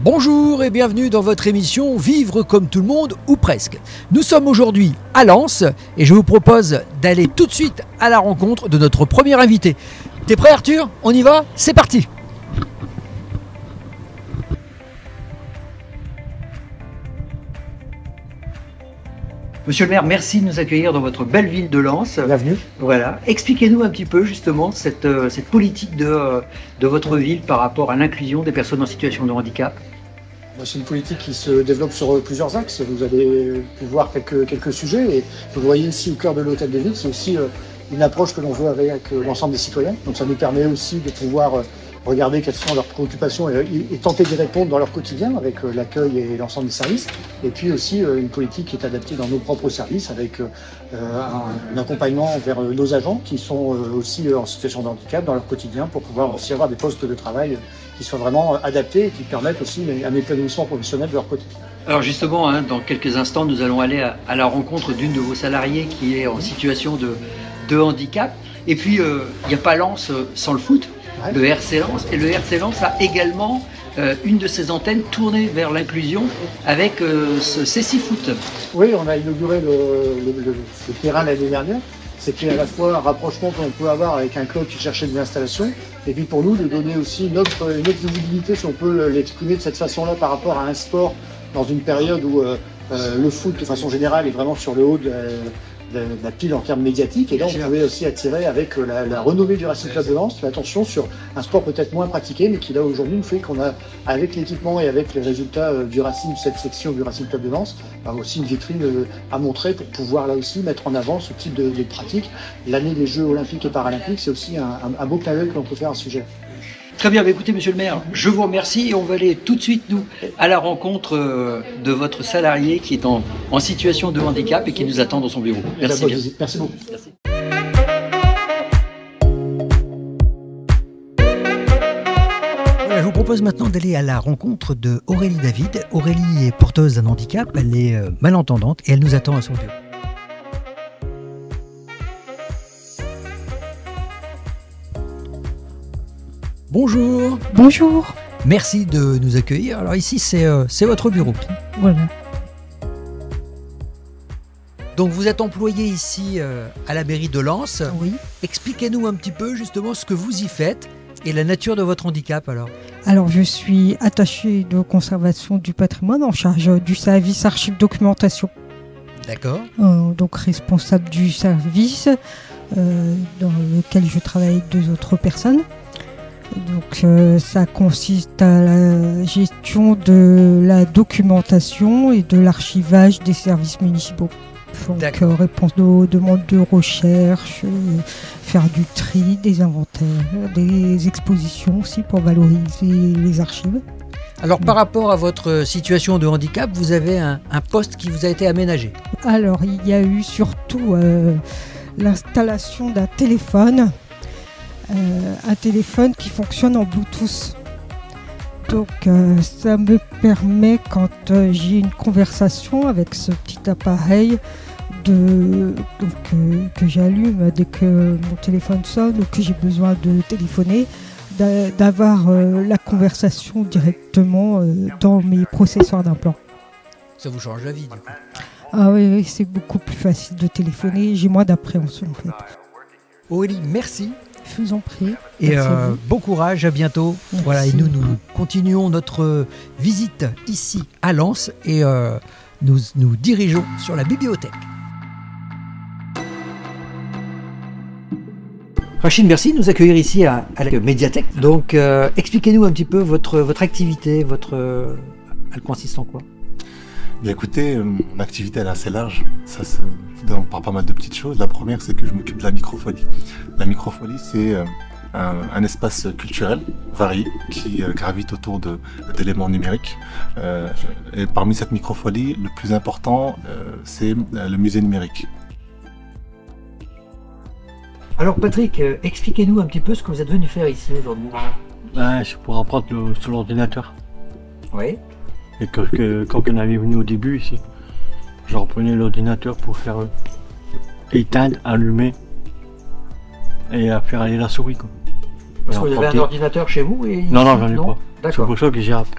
Bonjour et bienvenue dans votre émission Vivre comme tout le monde ou presque. Nous sommes aujourd'hui à Lens et je vous propose d'aller tout de suite à la rencontre de notre premier invité. T'es prêt Arthur? On y va? C'est parti! Monsieur le maire, merci de nous accueillir dans votre belle ville de Lens. Bienvenue. Voilà. Expliquez-nous un petit peu justement cette politique de votre ville par rapport à l'inclusion des personnes en situation de handicap. C'est une politique qui se développe sur plusieurs axes. Vous avez pu voir quelques sujets et vous le voyez ici au cœur de l'hôtel de ville. C'est aussi une approche que l'on veut avec l'ensemble des citoyens. Donc ça nous permet aussi de pouvoir regarder quelles sont leurs préoccupations et tenter d'y répondre dans leur quotidien avec l'accueil et l'ensemble des services. Et puis aussi une politique qui est adaptée dans nos propres services avec un accompagnement vers nos agents qui sont aussi en situation de handicap dans leur quotidien pour pouvoir aussi avoir des postes de travail qui soient vraiment adaptés et qui permettent aussi un épanouissement professionnel de leur côté. Alors justement, dans quelques instants, nous allons aller à la rencontre d'une de vos salariés qui est en situation de handicap. Et puis, il n'y a pas Lens sans le foot. Ouais. Le RC Lens, et le RC Lens a également une de ses antennes tournée vers l'inclusion avec ce Cécifoot. Oui, on a inauguré le terrain l'année dernière. C'était à la fois un rapprochement qu'on peut avoir avec un club qui cherchait des installations, et puis pour nous de donner aussi une autre visibilité, si on peut l'exprimer de cette façon-là, par rapport à un sport dans une période où le foot de façon générale est vraiment sur le haut de la pile en termes médiatiques, et là on pouvait aussi attirer avec la renommée du Racing Club de Lens l'attention sur un sport peut-être moins pratiqué mais qui là aujourd'hui nous fait qu'on a, avec l'équipement et avec les résultats du Racing, cette section du Racing Club de Lens, aussi une vitrine à montrer pour pouvoir là aussi mettre en avant ce type de pratique. L'année des Jeux Olympiques et Paralympiques, c'est aussi un beau clin d'œil que l'on peut faire à ce sujet. Très bien, écoutez monsieur le maire, je vous remercie et on va aller tout de suite nous à la rencontre de votre salarié qui est en situation de handicap et qui nous attend dans son bureau. Merci bien. Merci beaucoup. Merci. Voilà, je vous propose maintenant d'aller à la rencontre de Aurélie David. Aurélie est porteuse d'un handicap, elle est malentendante et elle nous attend à son bureau. Bonjour. Bonjour. Merci de nous accueillir. Alors ici, c'est votre bureau. Voilà. Donc vous êtes employé ici à la mairie de Lens. Oui. Expliquez-nous un petit peu justement ce que vous y faites et la nature de votre handicap alors. Alors je suis attachée de conservation du patrimoine en charge du service archives documentation. D'accord. Donc responsable du service dans lequel je travaille avec 2 autres personnes. Donc ça consiste à la gestion de la documentation et de l'archivage des services municipaux. Donc réponse aux demandes de recherche, faire du tri, des inventaires, des expositions aussi pour valoriser les archives. Alors par rapport à votre situation de handicap, vous avez un poste qui vous a été aménagé. Alors il y a eu surtout l'installation d'un téléphone. Un téléphone qui fonctionne en Bluetooth. Donc ça me permet, quand j'ai une conversation avec ce petit appareil que j'allume dès que mon téléphone sonne ou que j'ai besoin de téléphoner, d'avoir la conversation directement dans mes processeurs d'implant. Ça vous change la vie du coup? Ah oui, c'est beaucoup plus facile de téléphoner, j'ai moins d'appréhension en fait. Aurélie, merci. Je vous en prie. Et bon courage, à bientôt. Merci. Voilà, et nous continuons notre visite ici à Lens et nous dirigeons sur la bibliothèque. Rachid, merci de nous accueillir ici à la médiathèque. Donc, expliquez-nous un petit peu votre activité, elle consiste en quoi? Bien, écoutez, mon activité elle est assez large. Ça se donne par pas mal de petites choses. La première, c'est que je m'occupe de la microfolie. La microfolie, c'est un espace culturel varié qui gravite autour d'éléments numériques. Et parmi cette microfolie, le plus important, c'est le musée numérique. Alors Patrick, expliquez-nous un petit peu ce que vous êtes venu faire ici aujourd'hui. C'est pour apprendre sur l'ordinateur. Oui. Et quand on avait venu au début ici, je reprenais l'ordinateur pour faire éteindre, allumer et faire aller la souris. Quoi. Parce que vous avez un ordinateur chez vous et... Non, j'en ai pas. D'accord. C'est pour ça que j'ai appris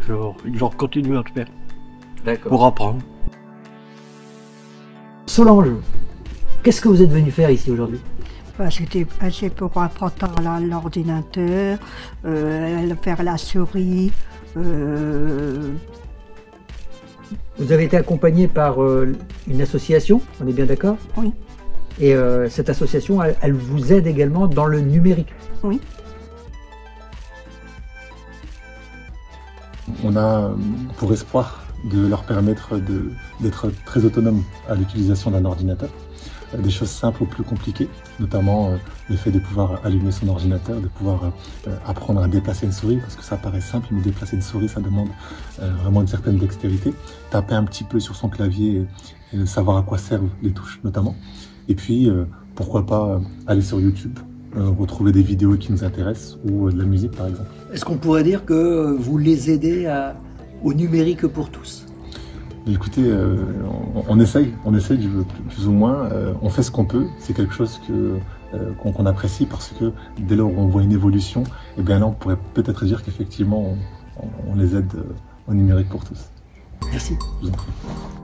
je continue à le faire D'accord. pour apprendre. Solange, qu'est-ce que vous êtes venu faire ici aujourd'hui? C'est pour apprendre à l'ordinateur, faire la souris. Vous avez été accompagné par une association, on est bien d'accord? Oui. Et cette association, elle vous aide également dans le numérique? Oui. On a pour espoir de leur permettre d'être très autonomes à l'utilisation d'un ordinateur. Des choses simples aux plus compliquées, notamment le fait de pouvoir allumer son ordinateur, de pouvoir apprendre à déplacer une souris, parce que ça paraît simple, mais déplacer une souris, ça demande vraiment une certaine dextérité. Taper un petit peu sur son clavier et savoir à quoi servent les touches notamment. Et puis, pourquoi pas aller sur YouTube, retrouver des vidéos qui nous intéressent, ou de la musique par exemple. Est-ce qu'on pourrait dire que vous les aidez au numérique pour tous? Écoutez, on essaye plus ou moins, on fait ce qu'on peut, c'est quelque chose qu'on apprécie parce que dès lors où on voit une évolution, et bien là on pourrait peut-être dire qu'effectivement on les aide au numérique pour tous. Merci. Je vous en prie.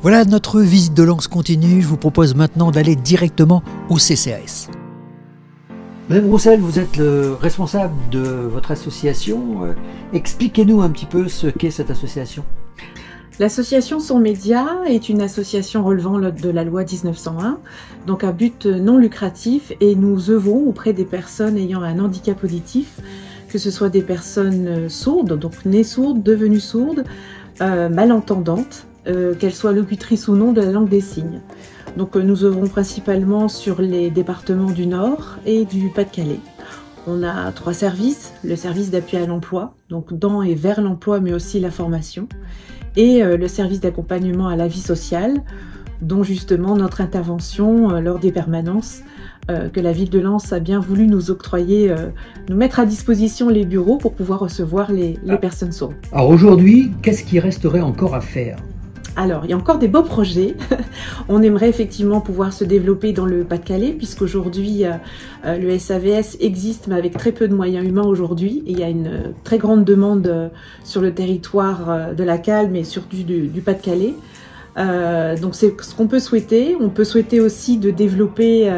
Voilà, notre visite de Lens continue. Je vous propose maintenant d'aller directement au CCAS. Madame Roussel, vous êtes le responsable de votre association. Expliquez-nous un petit peu ce qu'est cette association. L'association Sourds Média est une association relevant de la loi 1901, donc à but non lucratif, et nous œuvrons auprès des personnes ayant un handicap auditif, que ce soit des personnes sourdes, donc nées sourdes, devenues sourdes, malentendantes, qu'elles soient locutrices ou non de la langue des signes. Donc nous œuvrons principalement sur les départements du Nord et du Pas-de-Calais. On a 3 services, le service d'appui à l'emploi, donc dans et vers l'emploi, mais aussi la formation, et le service d'accompagnement à la vie sociale, dont justement notre intervention lors des permanences que la ville de Lens a bien voulu nous octroyer, nous mettre à disposition les bureaux pour pouvoir recevoir les personnes sourdes. Alors aujourd'hui, qu'est-ce qui resterait encore à faire? Alors, il y a encore des beaux projets. On aimerait effectivement pouvoir se développer dans le Pas-de-Calais, puisqu'aujourd'hui, le SAVS existe, mais avec très peu de moyens humains aujourd'hui. Et il y a une très grande demande sur le territoire de la Calme et surtout du Pas-de-Calais. Donc c'est ce qu'on peut souhaiter. On peut souhaiter aussi de développer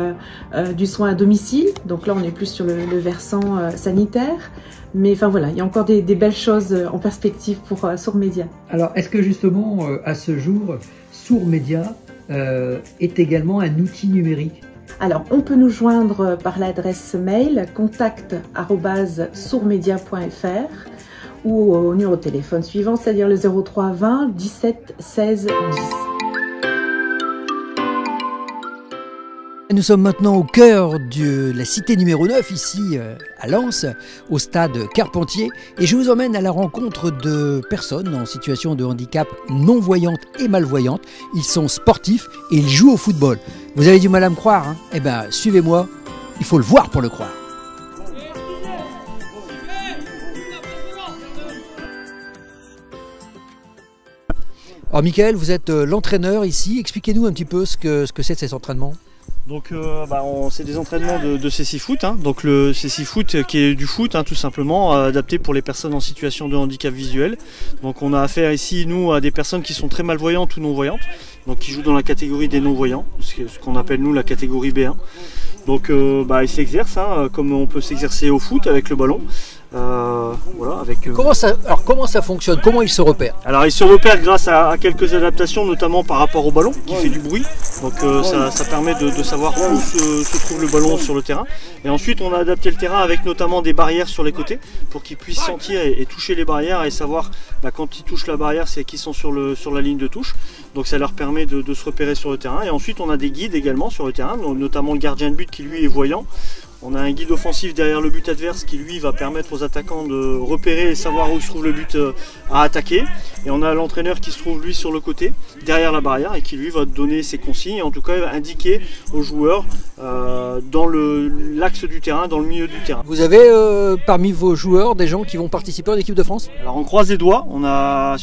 du soin à domicile. Donc là, on est plus sur le versant sanitaire. Mais enfin voilà, il y a encore des belles choses en perspective pour Sourds Média. Alors, est-ce que justement, à ce jour, Sourds Média est également un outil numérique? Alors, on peut nous joindre par l'adresse mail contact@sourdsmedia.fr ou au numéro de téléphone suivant, c'est-à-dire le 03 20 17 16 10. Nous sommes maintenant au cœur de la cité numéro 9, ici à Lens, au stade Carpentier, et je vous emmène à la rencontre de personnes en situation de handicap non-voyantes et malvoyantes. Ils sont sportifs et ils jouent au football. Vous avez du mal à me croire, hein? Eh bien, suivez-moi, il faut le voir pour le croire. Alors Michael, vous êtes l'entraîneur ici, expliquez-nous un petit peu ce que c'est ces entraînements. Donc c'est des entraînements de cécifoot, hein. Donc le cécifoot qui est du foot, hein, tout simplement, adapté pour les personnes en situation de handicap visuel. Donc on a affaire ici, nous, à des personnes qui sont très malvoyantes ou non-voyantes, donc qui jouent dans la catégorie des non-voyants, ce qu'on appelle nous la catégorie B1. Donc ils s'exercent, hein, comme on peut s'exercer au foot avec le ballon. Voilà, comment ça fonctionne? Comment ils se repèrent? Alors ils se repèrent grâce à quelques adaptations, notamment par rapport au ballon qui fait du bruit. Donc ça permet de savoir où se trouve le ballon sur le terrain. Et ensuite on a adapté le terrain avec notamment des barrières sur les côtés pour qu'ils puissent sentir et toucher les barrières et savoir quand ils touchent la barrière, c'est qu'ils sont sur la ligne de touche. Donc ça leur permet de se repérer sur le terrain. Et ensuite on a des guides également sur le terrain, notamment le gardien de but qui lui est voyant. On a un guide offensif derrière le but adverse qui lui va permettre aux attaquants de repérer et savoir où se trouve le but à attaquer. Et on a l'entraîneur qui se trouve lui sur le côté, derrière la barrière, et qui lui va donner ses consignes, et en tout cas va indiquer aux joueurs dans l'axe du terrain, dans le milieu du terrain. Vous avez parmi vos joueurs des gens qui vont participer en équipe de France? Alors on croise les doigts, on a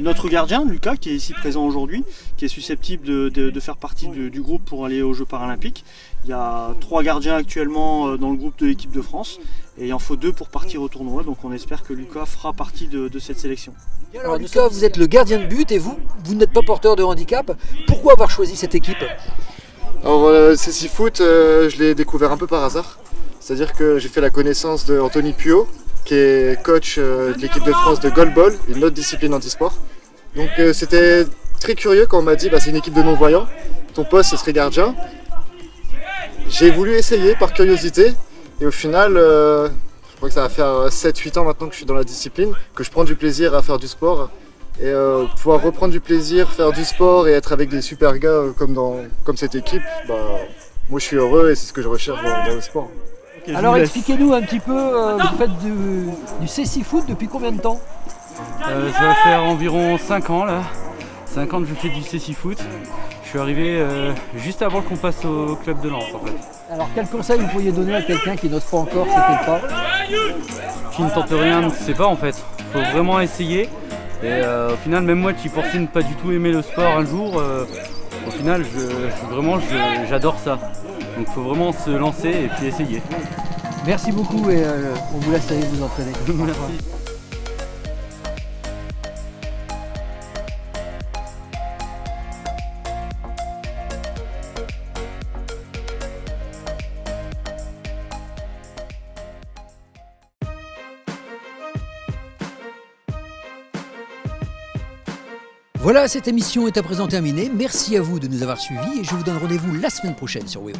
notre gardien Lucas qui est ici présent aujourd'hui, qui est susceptible de faire partie du groupe pour aller aux Jeux paralympiques. Il y a 3 gardiens actuellement dans le groupe de l'équipe de France Et il en faut 2 pour partir au tournoi, donc on espère que Lucas fera partie de cette sélection. Alors Lucas, vous êtes le gardien de but et vous n'êtes pas porteur de handicap. Pourquoi avoir choisi cette équipe? Alors CC Foot, je l'ai découvert un peu par hasard. C'est-à-dire que j'ai fait la connaissance d'Anthony Puot, qui est coach de l'équipe de France de goalball, une autre discipline anti-sport. Donc c'était très curieux quand on m'a dit c'est une équipe de non-voyants, ton poste ce serait gardien. J'ai voulu essayer par curiosité et au final, je crois que ça va faire 7-8 ans maintenant que je suis dans la discipline, que je prends du plaisir à faire du sport. Et pouvoir reprendre du plaisir, faire du sport et être avec des super gars comme cette équipe, moi je suis heureux et c'est ce que je recherche dans le sport. Okay, alors expliquez-nous un petit peu, vous faites du CC Foot depuis combien de temps? Ça va faire environ 5 ans là. 5 ans que je fais du CC Foot. Je suis arrivé juste avant qu'on passe au club de Lens en fait. Alors quel conseil vous pourriez donner à quelqu'un qui n'ose pas encore sauter le pas? Qui ne tente rien, ne sait pas en fait. Il faut vraiment essayer. Et au final, même moi qui pensais ne pas du tout aimer le sport un jour, au final, j'adore ça. Donc il faut vraiment se lancer et puis essayer. Merci beaucoup et on vous laisse aller vous entraîner. Merci. Voilà, cette émission est à présent terminée. Merci à vous de nous avoir suivis et je vous donne rendez-vous la semaine prochaine sur WEO.